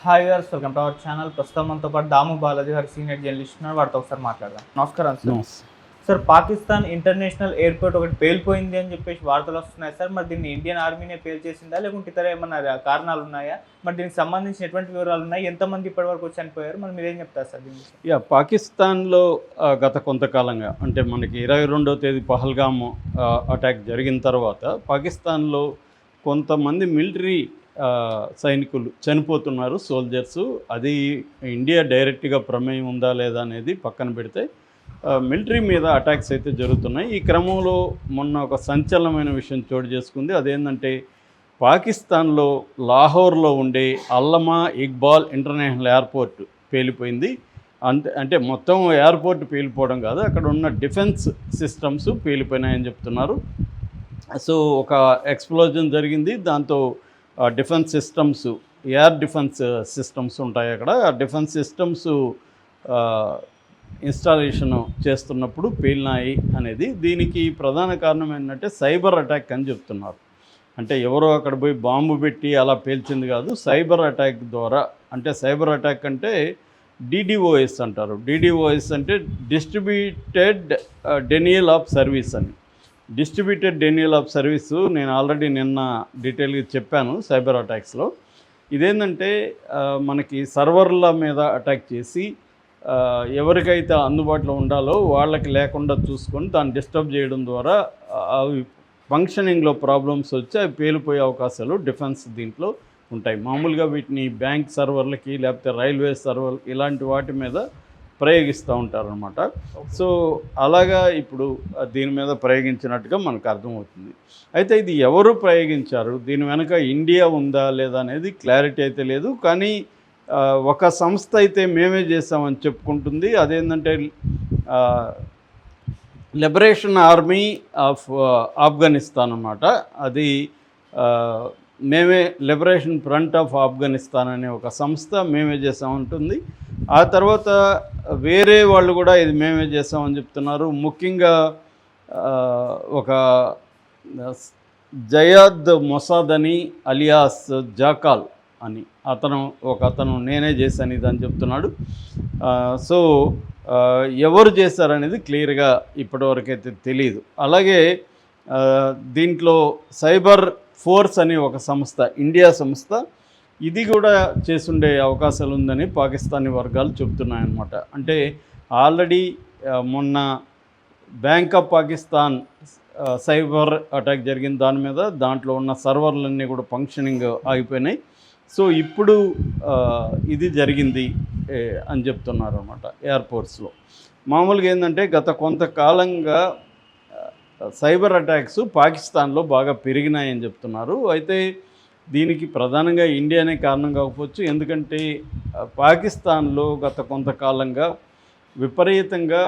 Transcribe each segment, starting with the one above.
Hi గారు, welcome to our channel. ప్రస్తుతం మనతో పాటు దాము బాలాజీ గారు సీనియర్ జర్నలిస్ట్ ఉన్నారు. వాటితో ఒకసారి మాట్లాడదాం. నమస్కారం sir. Sir, Pakistan international airport ఒకటి పేలిపోయింది అని చెప్పేసి వార్తలు వస్తున్నాయి సార్. మరి దీన్ని ఇండియన్ ఆర్మీనే పేల్చేసిందా, లేకుంటే ఇతర ఏమన్నా కారణాలు ఉన్నాయా? మరి దీనికి సంబంధించిన ఎటువంటి వివరాలు ఉన్నాయి? ఎంతమంది ఇప్పటివరకు చనిపోయారు? మరి మీరేం చెప్తారు సార్ దీనికి? పాకిస్తాన్లో గత కొంతకాలంగా అంటే మనకి 22వ తేదీ పహల్గామ్ అటాక్ జరిగిన తర్వాత పాకిస్తాన్లో కొంతమంది మిలిటరీ సైనికులు చనిపోతున్నారు, సోల్జర్సు. అది ఇండియా డైరెక్ట్గా ప్రమేయం ఉందా లేదా అనేది పక్కన పెడితే మిలిటరీ మీద అటాక్స్ అయితే జరుగుతున్నాయి. ఈ క్రమంలో మొన్న ఒక సంచలనమైన విషయం చోటు చేసుకుంది. అదేంటంటే పాకిస్తాన్లో లాహోర్లో ఉండే అల్లమా ఇక్బాల్ ఇంటర్నేషనల్ ఎయిర్పోర్ట్ పేలిపోయింది. అంటే మొత్తం ఎయిర్పోర్ట్ పేలిపోవడం కాదు, అక్కడ ఉన్న డిఫెన్స్ సిస్టమ్స్ పేలిపోయినాయని చెప్తున్నారు. సో ఒక ఎక్స్ప్లోజన్ జరిగింది. దాంతో defence systems, air defence systems ఉంటాయి అక్కడ, ఆ డిఫెన్స్ సిస్టమ్స్ ఇన్స్టాలేషన్ చేస్తున్నప్పుడు పేలినాయి అనేది. దీనికి ప్రధాన కారణం ఏంటంటే సైబర్ అటాక్ అని చెప్తున్నారు. అంటే ఎవరో అక్కడ పోయి బాంబు పెట్టి అలా పేల్చింది కాదు, సైబర్ అటాక్ ద్వారా. అంటే సైబర్ అటాక్ అంటే DDoS అంటారు. DDoS అంటే డిస్ట్రిబ్యూటెడ్ డెనియల్ ఆఫ్ సర్వీస్ అని. డిస్ట్రిబ్యూటెడ్ డెనియల్ ఆఫ్ సర్వీసు నేను ఆల్రెడీ నిన్న డీటెయిల్గా చెప్పాను సైబర్ అటాక్స్లో. ఇదేంటంటే మనకి సర్వర్ల మీద అటాక్ చేసి ఎవరికైతే అందుబాటులో ఉండాలో వాళ్ళకి లేకుండా చూసుకొని దాన్ని డిస్టర్బ్ చేయడం ద్వారా అవి ఫంక్షనింగ్లో ప్రాబ్లమ్స్ వచ్చి అవి పేలిపోయే అవకాశాలు డిఫెన్స్ దీంట్లో ఉంటాయి. మామూలుగా వీటిని బ్యాంక్ సర్వర్లకి లేకపోతే రైల్వే సర్వర్ ఇలాంటి వాటి మీద ప్రయోగిస్తూ ఉంటారనమాట. సో అలాగా ఇప్పుడు దీని మీద ప్రయోగించినట్టుగా మనకు అర్థమవుతుంది. అయితే ఇది ఎవరు ప్రయోగించారు, దీని వెనక ఇండియా ఉందా లేదా అనేది క్లారిటీ అయితే లేదు. కానీ ఒక సంస్థ అయితే మేమే చేసామని చెప్పుకుంటుంది. అదేంటంటే లిబరేషన్ ఆర్మీ ఆఫ్ ఆఫ్ఘనిస్తాన్ అన్నమాట. అది మేమే లిబరేషన్ ఫ్రంట్ ఆఫ్ ఆఫ్ఘనిస్తాన్ అనే ఒక సంస్థ మేమే చేసామంటుంది. ఆ తర్వాత వేరే వాళ్ళు కూడా ఇది మేమే చేసామని చెప్తున్నారు. ముఖ్యంగా ఒక జయాద్ మొసాద్ అని అలియాస్ జాకాల్ అని అతను నేనే చేశాను ఇది అని చెప్తున్నాడు. సో ఎవరు చేశారనేది క్లియర్గా ఇప్పటివరకైతే తెలియదు. అలాగే దీంట్లో సైబర్ ఫోర్స్ అని ఒక సంస్థ, ఇండియా సంస్థ, ఇది కూడా చేసుండే అవకాశాలు ఉందని పాకిస్తానీ వర్గాలు చెబుతున్నాయన్నమాట. అంటే ఆల్రెడీ మొన్న bank of Pakistan cyber attack జరిగిన దాని మీద దాంట్లో ఉన్న సర్వర్లన్నీ కూడా ఫంక్షనింగ్ ఆగిపోయినాయి. సో ఇప్పుడు ఇది జరిగింది అని చెప్తున్నారు అన్నమాట ఎయిర్పోర్ట్స్లో. మామూలుగా ఏంటంటే గత కొంతకాలంగా సైబర్ అటాక్స్ పాకిస్తాన్లో బాగా పెరిగినాయని చెప్తున్నారు. అయితే దీనికి ప్రధానంగా ఇండియానే కారణం కాకపోవచ్చు. ఎందుకంటే పాకిస్తాన్లో గత కొంతకాలంగా విపరీతంగా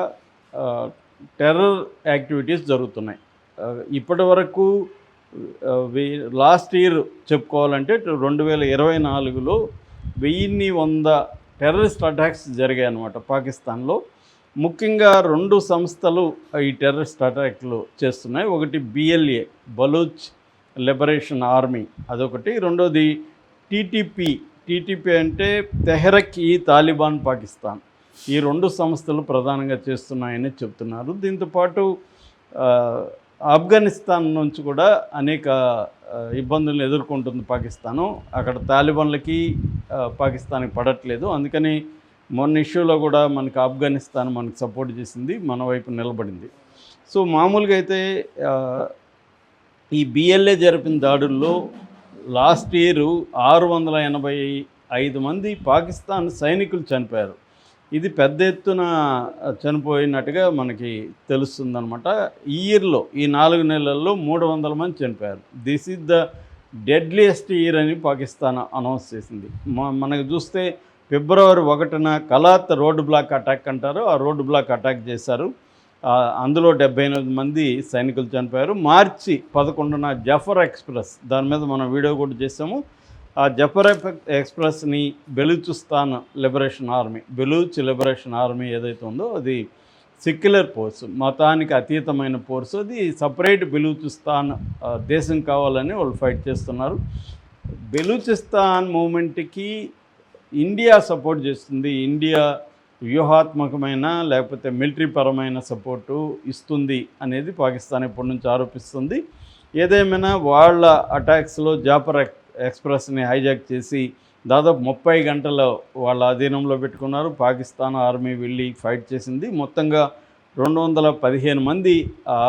టెర్రర్ యాక్టివిటీస్ జరుగుతున్నాయి. ఇప్పటి వరకు లాస్ట్ ఇయర్ చెప్పుకోవాలంటే 2024లో 1100 టెర్రరిస్ట్ అటాక్స్ జరిగాయి అన్నమాట పాకిస్తాన్లో. ముఖ్యంగా 2 సంస్థలు ఈ టెర్రరిస్ట్ అటాక్లు చేస్తున్నాయి. ఒకటి BLA, బలూచ్ లిబరేషన్ ఆర్మీ, అదొకటి. రెండోది TTP అంటే తెహ్రక్ ఈ తాలిబాన్ పాకిస్తాన్. ఈ 2 సంస్థలు ప్రధానంగా చేస్తున్నాయని చెప్తున్నారు. దీంతోపాటు ఆఫ్ఘనిస్తాన్ నుంచి కూడా అనేక ఇబ్బందులను ఎదుర్కొంటుంది పాకిస్తాను. అక్కడ తాలిబాన్లకి పాకిస్తాన్కి పడట్లేదు. అందుకని మొన్న ఇష్యూలో కూడా మనకి ఆఫ్ఘనిస్తాన్ మనకు సపోర్ట్ చేసింది, మన వైపు నిలబడింది. సో మామూలుగా అయితే ఈ BLA జరిపిన దాడుల్లో లాస్ట్ ఇయర్ 685 మంది పాకిస్తాన్ సైనికులు చనిపోయారు. ఇది పెద్ద ఎత్తున చనిపోయినట్టుగా మనకి తెలుస్తుందన్నమాట. ఈ ఇయర్లో ఈ 4 నెలల్లో 300 మంది చనిపోయారు. This is the deadliest year అని పాకిస్తాన్ అనౌన్స్ చేసింది. మనకు చూస్తే ఫిబ్రవరి 1న కలాత్ రోడ్ బ్లాక్ అటాక్ అంటారు, ఆ రోడ్ బ్లాక్ అటాక్ చేశారు. అందులో 78 మంది సైనికులు చనిపోయారు. మార్చి 11న జఫర్ ఎక్స్ప్రెస్, దాని మీద మనం వీడియో కూడా చేసాము. ఆ జఫర్ ఎక్స్ప్రెస్ని Balochistan liberation army, Baloch liberation army ఏదైతే ఉందో అది సెక్యులర్ ఫోర్స్, మతానికి అతీతమైన ఫోర్స్. అది సపరేట్ బెలూచిస్తాన్ దేశం కావాలని వాళ్ళు ఫైట్ చేస్తున్నారు. బెలూచిస్తాన్ మూమెంట్కి ఇండియా సపోర్ట్ చేస్తుంది, ఇండియా వ్యూహాత్మకమైన లేకపోతే మిలిటరీ పరమైన సపోర్టు ఇస్తుంది అనేది పాకిస్తాన్ ఎప్పటి నుంచి ఆరోపిస్తుంది. ఏదేమైనా వాళ్ళ అటాక్స్లో జాఫర్ ఎక్స్ప్రెస్ని హైజాక్ చేసి దాదాపు 30 గంటలు వాళ్ళ అధీనంలో పెట్టుకున్నారు. పాకిస్తాన్ ఆర్మీ వెళ్ళి ఫైట్ చేసింది. మొత్తంగా 215 మంది ఆ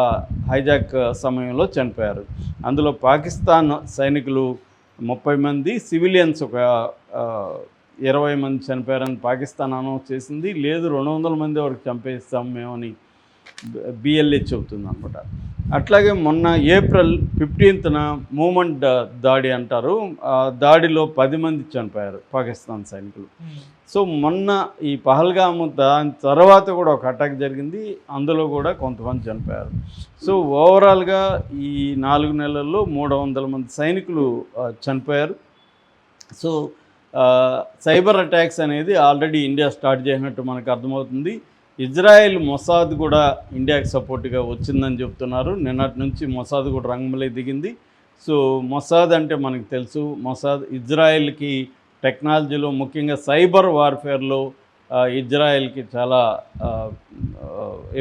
హైజాక్ సమయంలో చనిపోయారు. అందులో పాకిస్తాన్ సైనికులు 30 మంది, సివిలియన్స్ ఒక 20 మంది చనిపోయారని పాకిస్తాన్ అనౌన్స్ చేసింది. లేదు 200 మంది వరకు చంపేస్తాం మేమని బిఎల్ఏ చెబుతుంది అనమాట. అట్లాగే మొన్న ఏప్రిల్ 15న మూమెంట్ దాడి అంటారు, ఆ దాడిలో 10 మంది చనిపోయారు పాకిస్తాన్ సైనికులు. సో మొన్న ఈ పహల్గాము దాని తర్వాత కూడా ఒక అటాక్ జరిగింది, అందులో కూడా కొంతమంది చనిపోయారు. సో ఓవరాల్గా ఈ 4 నెలల్లో 300 మంది సైనికులు చనిపోయారు. సో సైబర్ అటాక్స్ అనేది ఆల్రెడీ ఇండియా స్టార్ట్ చేసినట్టు మనకు అర్థమవుతుంది. ఇజ్రాయెల్ మొసాద్ కూడా ఇండియాకి సపోర్ట్గా వచ్చిందని చెప్తున్నారు. నిన్నటి నుంచి మొసాద్ కూడా రంగంలో దిగింది. సో మొసాద్ అంటే మనకు తెలుసు, మొసాద్ ఇజ్రాయెల్కి టెక్నాలజీలో ముఖ్యంగా సైబర్ వార్ఫేర్లో ఇజ్రాయెల్కి చాలా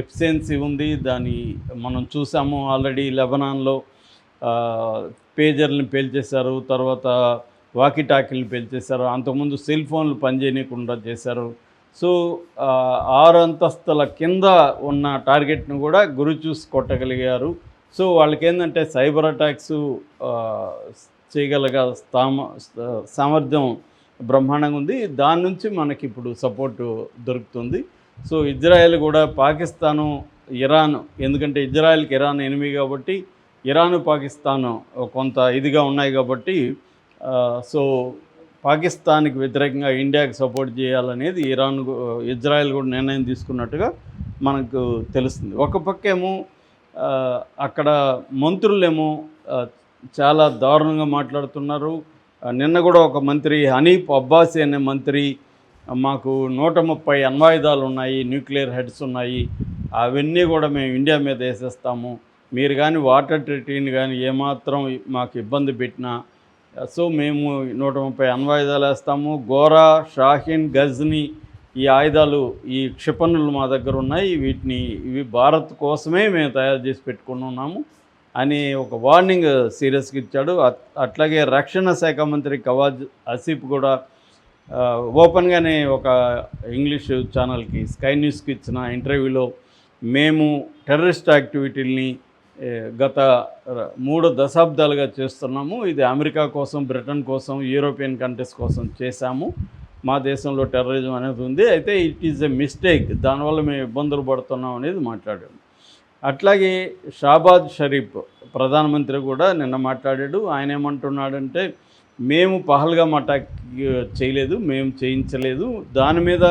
ఎఫిషియన్సీ ఉంది. దాన్ని మనం చూసాము ఆల్రెడీ. లెబనాన్లో పేజర్ని పేల్చేశారు, తర్వాత వాకీటాకీలు పేల్చేశారు, అంతకుముందు సెల్ ఫోన్లు పనిచేయకుండా చేశారు. సో 6 అంతస్తుల కింద ఉన్న టార్గెట్ను కూడా గురి చూసి కొట్టగలిగారు. సో వాళ్ళకి ఏంటంటే సైబర్ అటాక్స్ చేయగలిగే సామర్థ్యం బ్రహ్మాండంగా ఉంది. దాని నుంచి మనకి ఇప్పుడు సపోర్టు దొరుకుతుంది. సో ఇజ్రాయెల్ కూడా పాకిస్తాను, ఇరాన్, ఎందుకంటే ఇజ్రాయెల్కి ఇరాన్ ఎనిమి కాబట్టి ఇరాను పాకిస్తాను కొంత ఇదిగా ఉన్నాయి కాబట్టి సో పాకిస్తాన్కి వ్యతిరేకంగా ఇండియాకి సపోర్ట్ చేయాలనేది ఇజ్రాయెల్ కూడా నిర్ణయం తీసుకున్నట్టుగా మనకు తెలుస్తుంది. ఒక పక్కేమో అక్కడ మంత్రులేమో చాలా దారుణంగా మాట్లాడుతున్నారు. నిన్న కూడా ఒక మంత్రి హనీఫ్ అబ్బాసీ అనే మంత్రి, మాకు 130 అణ్వాయుధాలు ఉన్నాయి, న్యూక్లియర్ హెడ్స్ ఉన్నాయి, అవన్నీ కూడా మేము ఇండియా మీద వేసేస్తాము, మీరు కానీ వాటర్ ట్రీటీని కానీ ఏమాత్రం మాకు ఇబ్బంది పెట్టినా సో మేము 130 అణ్వాయుధాలు వేస్తాము, గోరా, షాహీన్, గజ్ని ఈ ఆయుధాలు, ఈ క్షిపణులు మా దగ్గర ఉన్నాయి, ఇవి భారత్ కోసమే మేము తయారు చేసి పెట్టుకుని ఉన్నాము అని ఒక వార్నింగ్ సీరియస్గా ఇచ్చాడు. అట్లాగే రక్షణ శాఖ మంత్రి ఖవాజ్ ఆసిఫ్ కూడా ఓపెన్గానే ఒక ఇంగ్లీష్ ఛానల్కి, స్కై న్యూస్కి ఇచ్చిన ఇంటర్వ్యూలో మేము టెర్రరిస్ట్ యాక్టివిటీల్ని గత 3 దశాబ్దాలుగా చేస్తున్నాము, ఇది అమెరికా కోసం, బ్రిటన్ కోసం, యూరోపియన్ కంట్రీస్ కోసం చేశాము, మా దేశంలో టెర్రరిజం అనేది ఉంది, అయితే ఇట్ ఈజ్ ఎ మిస్టేక్, దానివల్ల మేము ఇబ్బందులు పడుతున్నాం అనేది మాట్లాడాడు. అట్లాగే షాబాజ్ షరీఫ్ ప్రధానమంత్రి కూడా నిన్న మాట్లాడాడు. ఆయన ఏమంటున్నాడంటే మేము పహల్గామ్ అటాక్ చేయలేదు, మేము చేయించలేదు, దాని మీద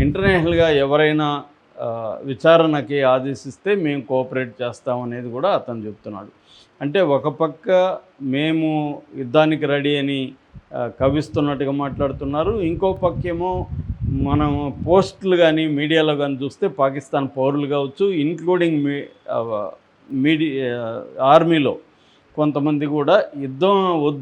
ఇంటర్నేషనల్గా ఎవరైనా విచారణకి ఆదేశిస్తే మేము కోఆపరేట్ చేస్తామనేది కూడా అతను చెప్తున్నాడు. అంటే ఒక పక్క మేము యుద్ధానికి రెడీ అని కవిస్తున్నట్టుగా మాట్లాడుతున్నారు, ఇంకో పక్కేమో మనం పోస్టులు కానీ మీడియాలో కానీ చూస్తే పాకిస్తాన్ పౌరులు కావచ్చు, ఇంక్లూడింగ్ ఆర్మీలో కొంతమంది కూడా యుద్ధం వద్దు